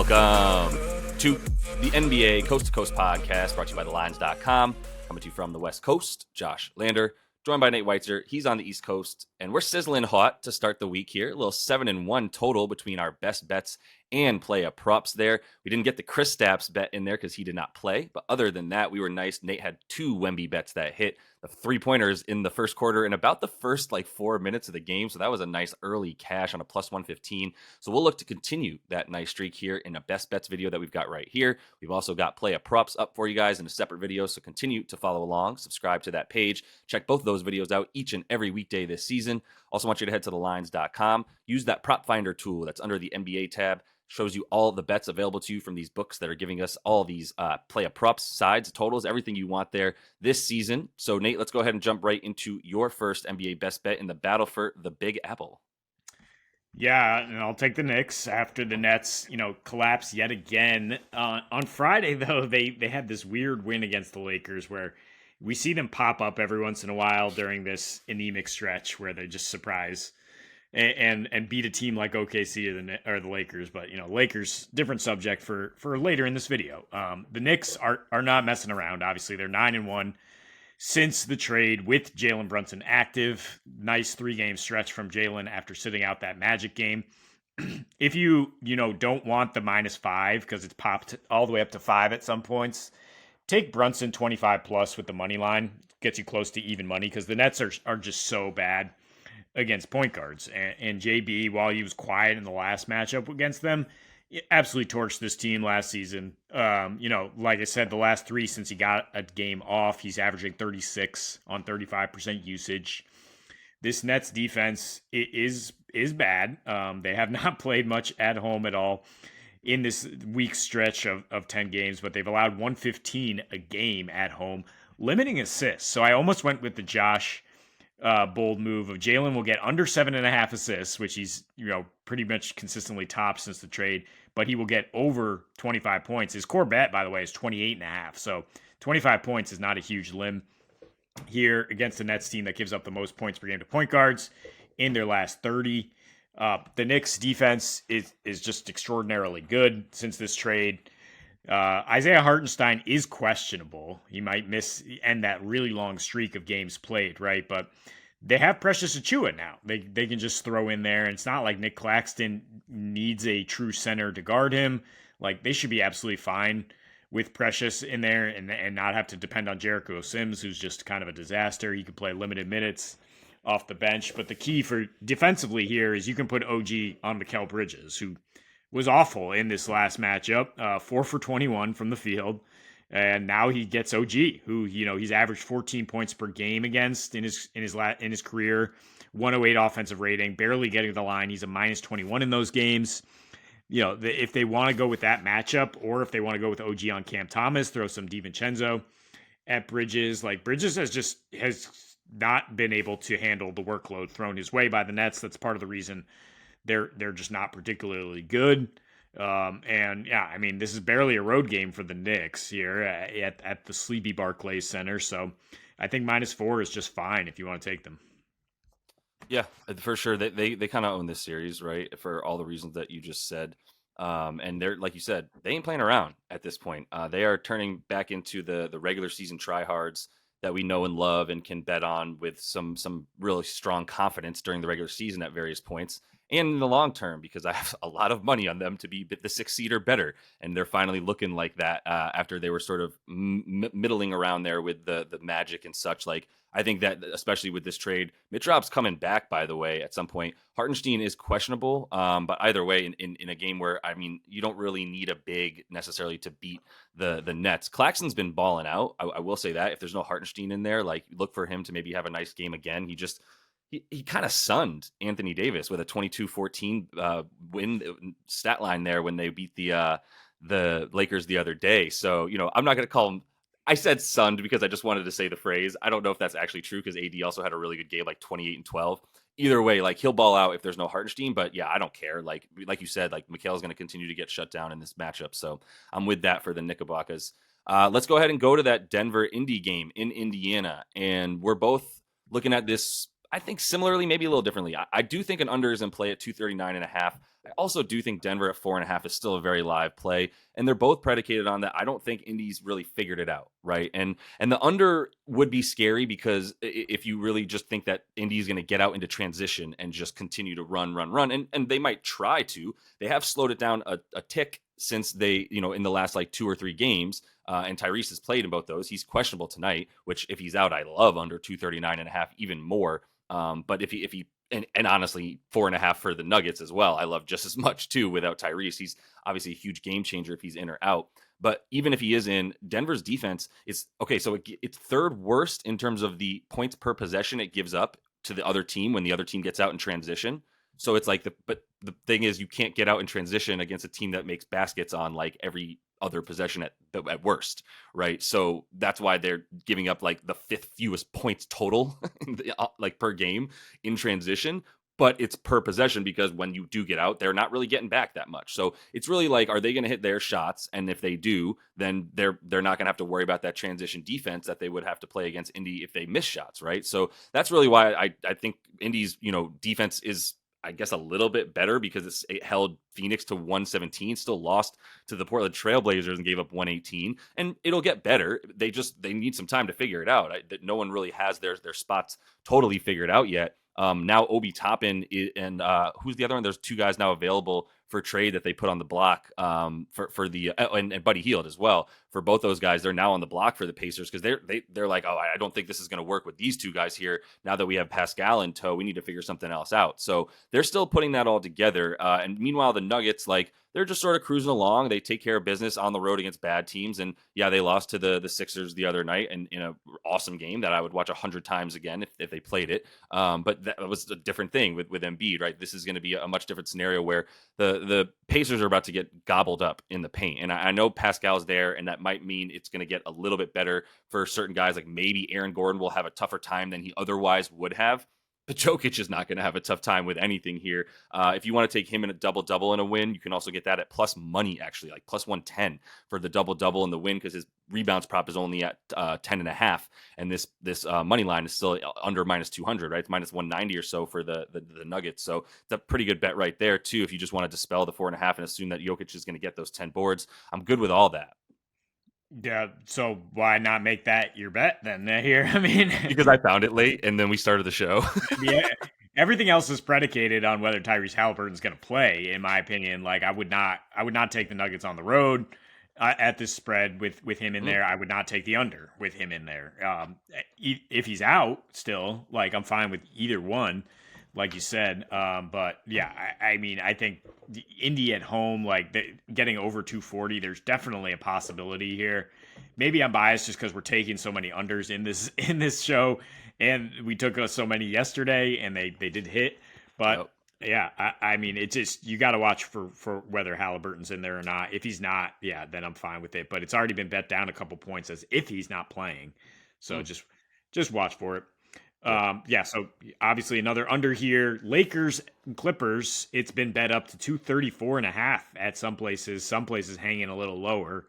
Welcome to the NBA Coast to Coast podcast brought to you by thelines.com. Coming to you from the West Coast, Josh Lander, joined by Nate Weitzer. He's on the East Coast, and we're sizzling hot to start the week here. A little 7-1 total between our best bets and play props there. We didn't get the Chris Stapps bet in there because he did not play, but other than that, we were nice. Nate had 2 Wemby bets that hit, the 3-pointers in the first quarter in about the first 4 minutes of the game, so that was a nice early cash on a plus 115. So we'll look to continue that nice streak here in a best bets video that we've got right here. We've also got play props up for you guys in a separate video, so continue to follow along, subscribe to that page, check both of those videos out each and every weekday this season. Also want you to head to thelines.com, use that prop finder tool that's under the NBA tab, shows you all the bets available to you from these books that are giving us all these play props, sides, totals, everything you want there this season. So Nate, let's go ahead and jump right into your first NBA best bet in the battle for the Big Apple. Yeah, and I'll take the Knicks after the Nets, collapse yet again. On Friday, though, they had this weird win against the Lakers where we see them pop up every once in a while during this anemic stretch where they just surprise and beat a team like OKC or the Lakers. But, Lakers, different subject for later in this video. The Knicks are not messing around. Obviously, they're 9-1. Since the trade with Jalen Brunson active. Nice 3-game stretch from Jalen after sitting out that Magic game. If you don't want the -5 because it's popped all the way up to 5 at some points, take Brunson 25 plus with the money line. Gets you close to even money because the Nets are just so bad against point guards. And JB, while he was quiet in the last matchup against them, absolutely torched this team last season. Like I said, the last 3 since he got a game off, he's averaging 36 on 35% usage. This Nets defense is bad. They have not played much at home at all in this week stretch of 10 games, but they've allowed 115 a game at home, limiting assists. So I almost went with the Josh bold move of Jalen will get under 7.5 assists, which he's pretty much consistently top since the trade, but he will get over 25 points. His core bet, by the way, is 28.5. So 25 points is not a huge limb here against the Nets team that gives up the most points per game to point guards in their last 30. The Knicks defense is just extraordinarily good since this trade. Isaiah Hartenstein is questionable. He might end that really long streak of games played, right? But they have Precious Achiuwa now. They can just throw in there. And it's not like Nick Claxton needs a true center to guard him. Like, they should be absolutely fine with Precious in there and not have to depend on Jericho Sims, who's just kind of a disaster. He can play limited minutes off the bench. But the key for defensively here is you can put OG on Mikal Bridges, who was awful in this last matchup, 4 for 21 from the field. And now he gets OG, who, he's averaged 14 points per game against in his career, 108 offensive rating, barely getting to the line. He's a -21 in those games. If they want to go with that matchup, or if they want to go with OG on Cam Thomas, throw some DiVincenzo at Bridges. Like, Bridges has not been able to handle the workload thrown his way by the Nets. That's part of the reason they're just not particularly good. This is barely a road game for the Knicks here at the sleepy Barclays Center. So I think -4 is just fine if you want to take them. Yeah, for sure. They kind of own this series, right? For all the reasons that you just said. And they're, like you said, they ain't playing around at this point. They are turning back into the regular season tryhards that we know and love and can bet on with some really strong confidence during the regular season at various points. And in the long term, because I have a lot of money on them to be the 6th seed or better. And they're finally looking like that after they were sort of middling around there with the Magic and such. Like, I think that, especially with this trade, Mitchrop's coming back, by the way, at some point. Hartenstein is questionable, but either way, in a game where, you don't really need a big necessarily to beat the Nets. Claxton's been balling out. I will say that. If there's no Hartenstein in there, like, look for him to maybe have a nice game again. He kind of sunned Anthony Davis with a 22-14 win stat line there when they beat the Lakers the other day. So, I'm not going to call him. I said sunned because I just wanted to say the phrase. I don't know if that's actually true because AD also had a really good game, like 28 and 12. Either way, like, he'll ball out if there's no Hartenstein. But yeah, I don't care. Like you said, like, Mikal's going to continue to get shut down in this matchup. So I'm with that for the Knickerbockers. Let's go ahead and go to that Denver-Indy game in Indiana. And we're both looking at this, I think, similarly, maybe a little differently. I do think an under is in play at 239.5. I also do think Denver at 4.5 is still a very live play, and they're both predicated on that. I don't think Indy's really figured it out, right? And the under would be scary because if you really just think that Indy's going to get out into transition and just continue to run, and they might try to. They have slowed it down a tick since they, in the last like 2 or 3 games. And Tyrese has played in both those. He's questionable tonight, which if he's out, I love under 239.5 even more. But if he and honestly, 4.5 for the Nuggets as well. I love just as much too without Tyrese. He's obviously a huge game changer if he's in or out. But even if he is in, Denver's defense is okay. So it's third worst in terms of the points per possession it gives up to the other team when the other team gets out in transition. So it's like but the thing is, you can't get out in transition against a team that makes baskets on like every other possession at worst, right? So that's why they're giving up like the fifth fewest points total, like per game in transition. But it's per possession because when you do get out, they're not really getting back that much. So it's really like, are they going to hit their shots? And if they do, then they're not going to have to worry about that transition defense that they would have to play against Indy if they miss shots, right? So that's really why I think Indy's defense is, I guess, a little bit better because it held Phoenix to 117, still lost to the Portland Trailblazers and gave up 118. And it'll get better. They need some time to figure it out. That no one really has their spots totally figured out yet. Now Obi Toppin and who's the other one? There's two guys now available for trade that they put on the block for the and Buddy Hield as well. For both those guys, they're now on the block for the Pacers because they're like, oh, I don't think this is going to work with these two guys here. Now that we have Pascal in tow, we need to figure something else out. So they're still putting that all together. And meanwhile, the Nuggets, like, they're just sort of cruising along. They take care of business on the road against bad teams. And yeah, they lost to the Sixers the other night and in an awesome game that I would watch 100 times again if they played it. But that was a different thing with Embiid, right? This is going to be a much different scenario where the Pacers are about to get gobbled up in the paint. And I know Pascal's there, and that might mean it's going to get a little bit better for certain guys. Like maybe Aaron Gordon will have a tougher time than he otherwise would have. But Jokic is not going to have a tough time with anything here. If you want to take him in a double-double in a win, you can also get that at plus money, actually, like plus 110 for the double-double in the win because his rebounds prop is only at 10.5. And this money line is still under minus 200, right? It's minus 190 or so for the Nuggets. So it's a pretty good bet right there, too, if you just want to dispel the 4.5 and assume that Jokic is going to get those 10 boards. I'm good with all that. Yeah, so why not make that your bet then? Here, I mean, Because I found it late and then we started the show. yeah, everything else is predicated on whether Tyrese Halliburton's going to play. In my opinion, like I would not take the Nuggets on the road at this spread with him in there. I would not take the under with him in there. If he's out still, like I'm fine with either one, like you said. But yeah, I mean, I think the Indy at home, like getting over 240, there's definitely a possibility here. Maybe I'm biased just because we're taking so many unders in this show, and we took so many yesterday, and they did hit. But Yep. yeah, I mean, it just you got to watch for whether Halliburton's in there or not. If he's not, yeah, then I'm fine with it. But it's already been bet down a couple points as if he's not playing. So just watch for it. Yep. Yeah, so obviously another under here. Lakers and Clippers, it's been bet up to 234.5 at some places hanging a little lower.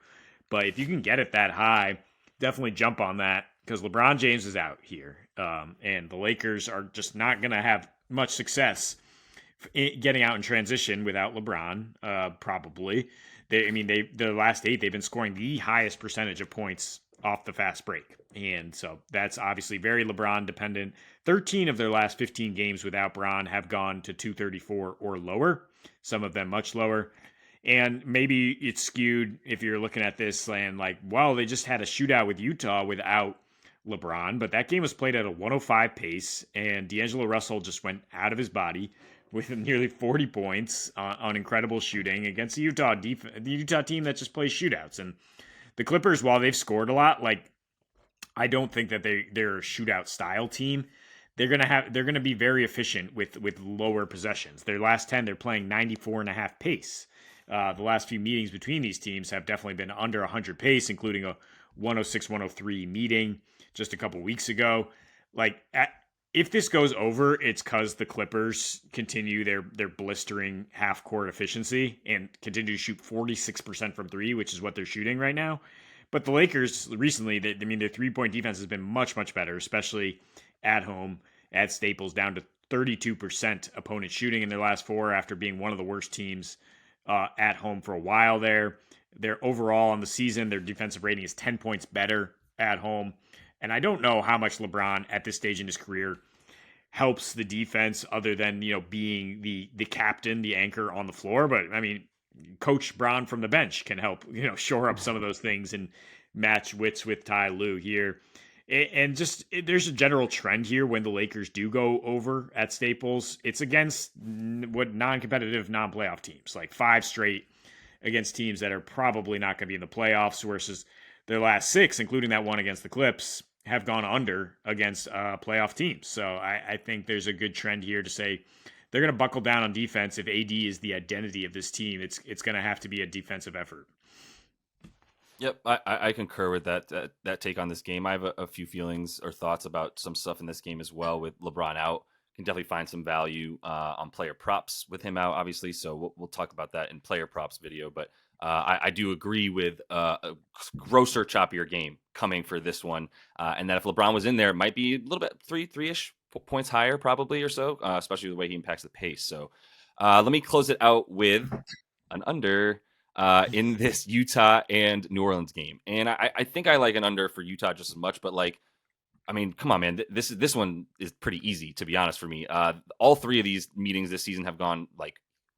But if you can get it that high, definitely jump on that because LeBron James is out here. And the Lakers are just not going to have much success getting out in transition without LeBron, probably. The last 8, they've been scoring the highest percentage of points off the fast break. And so that's obviously very LeBron dependent. 13 of their last 15 games without Bron have gone to 234 or lower, some of them much lower. And maybe it's skewed if you're looking at this and like, well, they just had a shootout with Utah without LeBron, but that game was played at a 105 pace, and D'Angelo Russell just went out of his body with nearly 40 points on incredible shooting against the Utah team that just plays shootouts. And the Clippers, while they've scored a lot, like I don't think that they're a shootout style team. They're gonna be very efficient with lower possessions. Their last 10, they're playing 94.5 pace. The last few meetings between these teams have definitely been under 100 pace, including a 106-103 meeting just a couple weeks ago. If this goes over, it's because the Clippers continue their blistering half court efficiency and continue to shoot 46% from three, which is what they're shooting right now. But the Lakers recently, their 3-point defense has been much, much better, especially at home at Staples, down to 32% opponent shooting in their last four after being one of the worst teams at home for a while there. Their overall on the season, their defensive rating is 10 points better at home. And I don't know how much LeBron at this stage in his career helps the defense other than, being the captain, the anchor on the floor. But I mean, Coach Braun from the bench can help, shore up some of those things and match wits with Ty Lue here. And just there's a general trend here when the Lakers do go over at Staples. It's against what non-competitive, non-playoff teams, like five straight against teams that are probably not going to be in the playoffs, versus their last six, including that one against the Clips, have gone under against playoff teams. So I think there's a good trend here to say they're going to buckle down on defense. If AD is the identity of this team, it's going to have to be a defensive effort. Yep, I concur with that take on this game. I have a few feelings or thoughts about some stuff in this game as well. With LeBron out, can definitely find some value on player props with him out, obviously. So we'll talk about that in player props video. But I do agree with a grosser, choppier game coming for this one, and that if LeBron was in there, it might be a little bit three-ish points higher, probably or so, especially the way he impacts the pace. So let me close it out with an under in this Utah and New Orleans game. And I think I like an under for Utah just as much, but like, I mean, come on, man. This one is pretty easy, to be honest, for me. All three of these meetings this season have gone like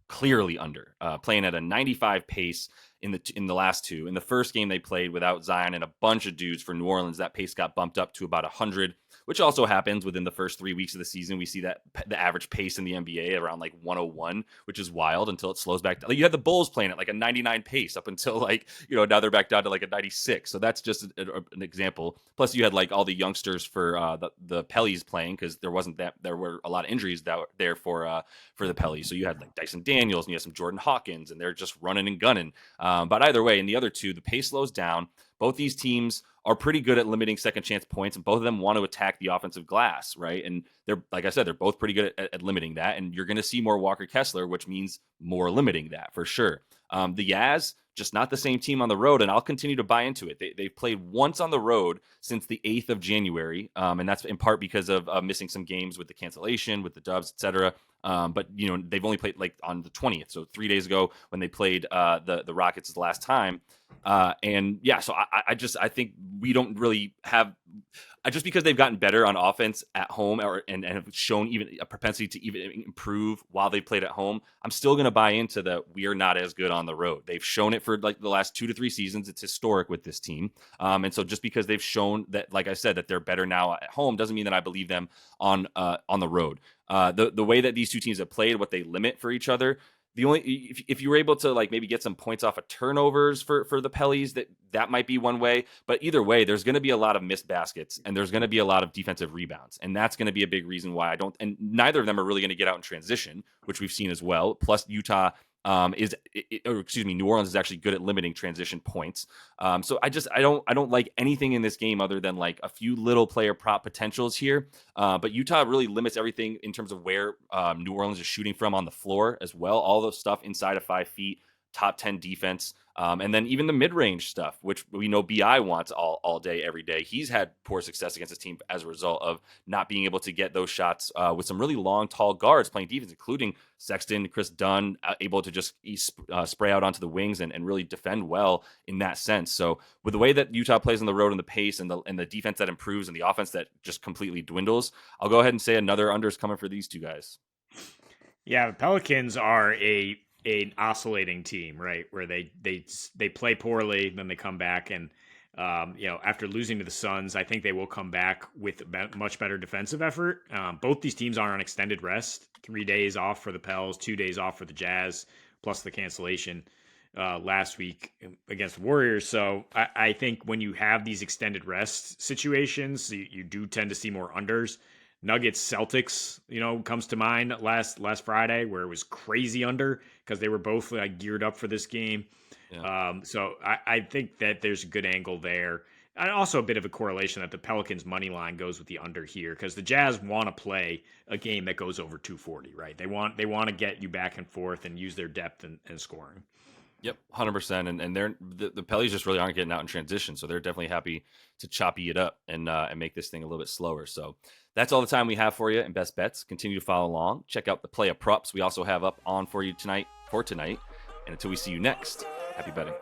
clearly under, playing at a 95 pace in the last two. In the first game they played without Zion and a bunch of dudes for New Orleans, that pace got bumped up to about 100, which also happens within the first 3 weeks of the season. We see that the average pace in the NBA around like 101, which is wild until it slows back down. Like you had the Bulls playing at like a 99 pace up until like, now they're back down to like a 96. So that's just an example. Plus you had like all the youngsters for the Pellies playing, because there were a lot of injuries that were there for the Pellies. So you had like Dyson Daniels and you had some Jordan Hawkins, and they're just running and gunning. But either way, in the other two, the pace slows down. Both these teams are pretty good at limiting second chance points, and both of them want to attack the offensive glass, right? And they're, like I said, they're both pretty good at limiting that. And you're going to see more Walker Kessler, which means more limiting that for sure. The Jazz, just not the same team on the road, and I'll continue to buy into it. They've played once on the road since the 8th of January, and that's in part because of missing some games with the cancellation, with the Dubs, etc. But they've only played like on the 20th, so 3 days ago when they played the Rockets the last time. And yeah, so I think we don't really have, just because they've gotten better on offense at home and have shown even a propensity to even improve while they played at home, I'm still going to buy into that we are not as good on the road. They've shown it for like the last 2 to 3 seasons. It's historic with this team. And so just because they've shown that, like I said, that they're better now at home doesn't mean that I believe them on the road. The way that these two teams have played, what they limit for each other, the only, if you were able to like maybe get some points off of turnovers for the Pellies, that might be one way. But either way, there's going to be a lot of missed baskets, and there's going to be a lot of defensive rebounds, and that's going to be a big reason why I don't. And neither of them are really going to get out in transition, which we've seen as well. Plus, Utah New Orleans is actually good at limiting transition points. So I don't like anything in this game other than like a few little player prop potentials here. But Utah really limits everything in terms of where New Orleans is shooting from on the floor as well. All the stuff inside of 5 feet, top 10 defense. And then even the mid-range stuff, which we know BI wants all day, every day. He's had poor success against his team as a result of not being able to get those shots with some really long, tall guards playing defense, including Sexton, Chris Dunn, able to just spray out onto the wings and really defend well in that sense. So with the way that Utah plays on the road and the pace and the defense that improves and the offense that just completely dwindles, I'll go ahead and say another under's coming for these two guys. Yeah, the Pelicans are an oscillating team, right? Where they play poorly, then they come back, and after losing to the Suns, I think they will come back with a much better defensive effort. Both these teams are on extended rest: 3 days off for the Pels, 2 days off for the Jazz, plus the cancellation last week against the Warriors. So I think when you have these extended rest situations, you do tend to see more unders. Nuggets Celtics, comes to mind last Friday, where it was crazy under because they were both like geared up for this game. Yeah. So I think that there's a good angle there. And also a bit of a correlation that the Pelicans money line goes with the under here, because the Jazz want to play a game that goes over 240, right? They want to get you back and forth and use their depth and scoring. Yep, 100%. And the Pellies just really aren't getting out in transition, so they're definitely happy to choppy it up and make this thing a little bit slower. So that's all the time we have for you in best bets. Continue to follow along. Check out the play of props we also have up on for you tonight. And until we see you next, happy betting.